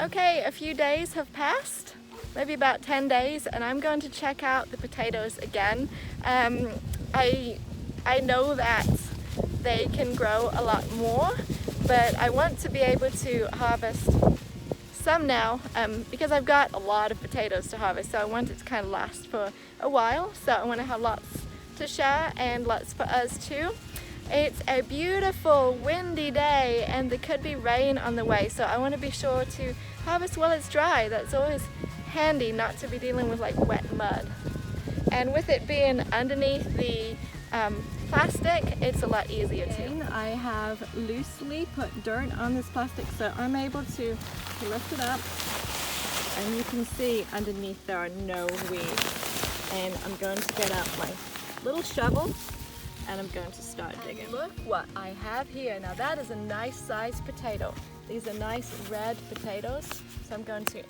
Okay, a few days have passed, maybe about 10 days, and I'm going to check out the potatoes again. I know that they can grow a lot more, but I want to be able to harvest some now because I've got a lot of potatoes to harvest, so I want it to kind of last for a while. So I want to have lots to share and lots for us too. It's a beautiful windy day and there could be rain on the way, so I want to be sure to harvest while it's dry. That's always handy, not to be dealing with like wet mud. And with it being underneath the plastic, it's a lot easier too. I have loosely put dirt on this plastic so I'm able to lift it up, and you can see underneath there are no weeds. And I'm going to get out my little shovel and I'm going to start digging. Look what I have here. Now that is a nice sized potato. These are nice red potatoes. So I'm going to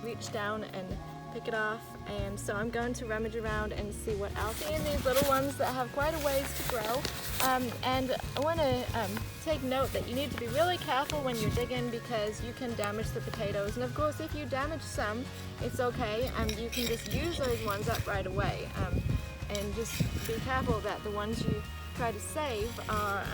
reach down and pick it off, and so I'm going to rummage around and see what else. Seeing these little ones that have quite a ways to grow, and I want to take note that you need to be really careful when you're digging because you can damage the potatoes, and of course if you damage some, it's okay, you can just use those ones up right away, and just be careful that the ones you try to save are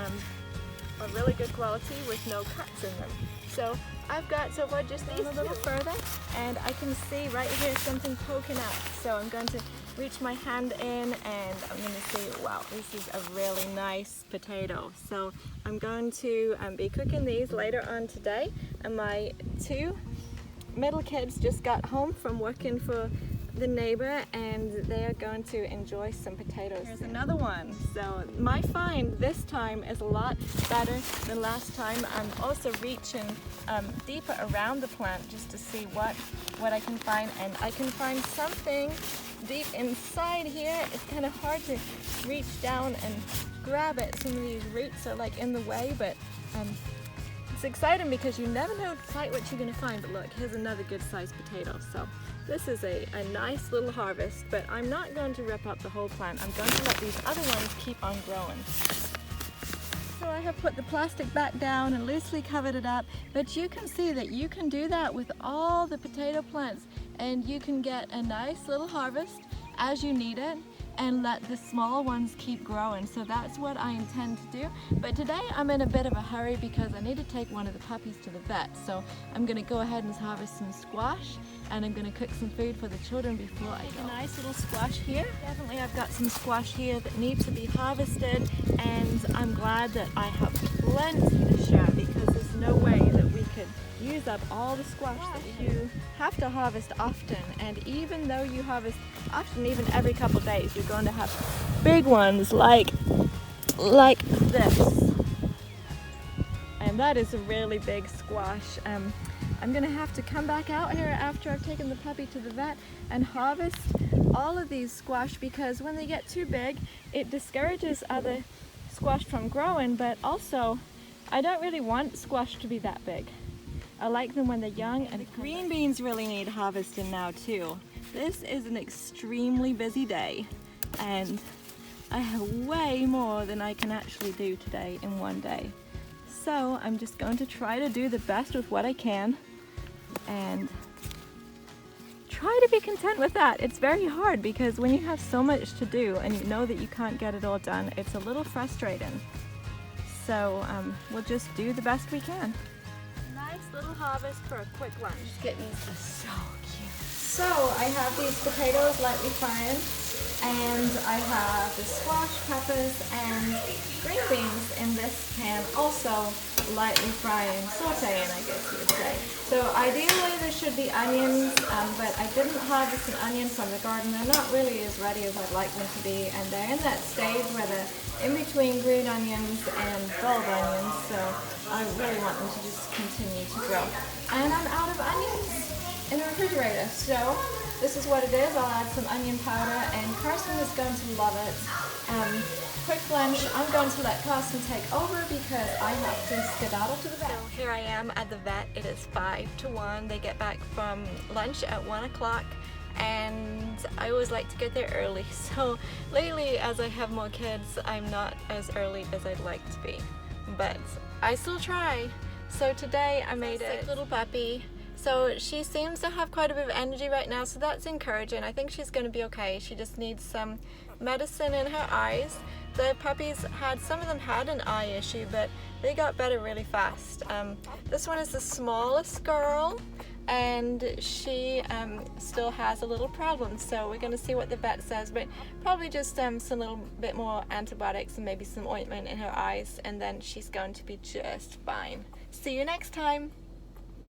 really good quality with no cuts in them. So I've got so far just these a little further, and I can see right here something poking out. So I'm going to reach my hand in and I'm going to see, wow, this is a really nice potato. So I'm going to be cooking these later on today, and my two middle kids just got home from working for the neighbor and they are going to enjoy some potatoes. Here's another one. So my find this time is a lot better than last time. I'm also reaching deeper around the plant just to see what I can find, and I can find something deep inside here. It's kind of hard to reach down and grab it. Some of these roots are like in the way, but it's exciting because you never know quite what you're going to find. But look, here's another good sized potato. So this is a nice little harvest, but I'm not going to rip up the whole plant. I'm going to let these other ones keep on growing. So I have put the plastic back down and loosely covered it up, but you can see that you can do that with all the potato plants, and you can get a nice little harvest as you need it and let the small ones keep growing. So that's what I intend to do. But today I'm in a bit of a hurry because I need to take one of the puppies to the vet. So I'm gonna go ahead and harvest some squash, and I'm gonna cook some food for the children before I go. A nice little squash here. Definitely I've got some squash here that needs to be harvested, and I'm glad that I have plenty to share because there's no way that we could use up all the squash that you have to harvest often. And even though you harvest often, even every couple days, you're going to have big ones like this. And that is a really big squash. I'm gonna have to come back out here after I've taken the puppy to the vet and harvest all of these squash, because when they get too big, it discourages other squash from growing, but also I don't really want squash to be that big. I like them when they're young. And the green beans really need harvesting now too. This is an extremely busy day, and I have way more than I can actually do today in one day. So I'm just going to try to do the best with what I can and try to be content with that. It's very hard because when you have so much to do and you know that you can't get it all done, it's a little frustrating. So we'll just do the best we can. Nice little harvest for a quick lunch. These kittens are so cute. So I have these potatoes lightly frying, and I have the squash, peppers, and green beans in this pan, also lightly frying, sauteing, I guess you would say. So ideally there should be onions, but I didn't harvest an onion from the garden. They're not really as ready as I'd like them to be, and they're in that stage where they're in between green onions and bulb onions, so I really want them to just continue to grow. And I'm out of onions in the refrigerator, so this is what it is. I'll add some onion powder, and Carson is going to love it. Quick lunch. I'm going to let Carson take over because I have to skedaddle to the vet. So here I am at the vet. It is 5 to 1. They get back from lunch at 1 o'clock. And I always like to get there early. So lately, as I have more kids, I'm not as early as I'd like to be. But I still try. So today I made a little puppy. So she seems to have quite a bit of energy right now, so that's encouraging. I think she's going to be okay. She just needs some medicine in her eyes. The puppies some of them had an eye issue, but they got better really fast. This one is the smallest girl, and she still has a little problem, so we're going to see what the vet says, but probably just some little bit more antibiotics and maybe some ointment in her eyes, and then she's going to be just fine. See you next time.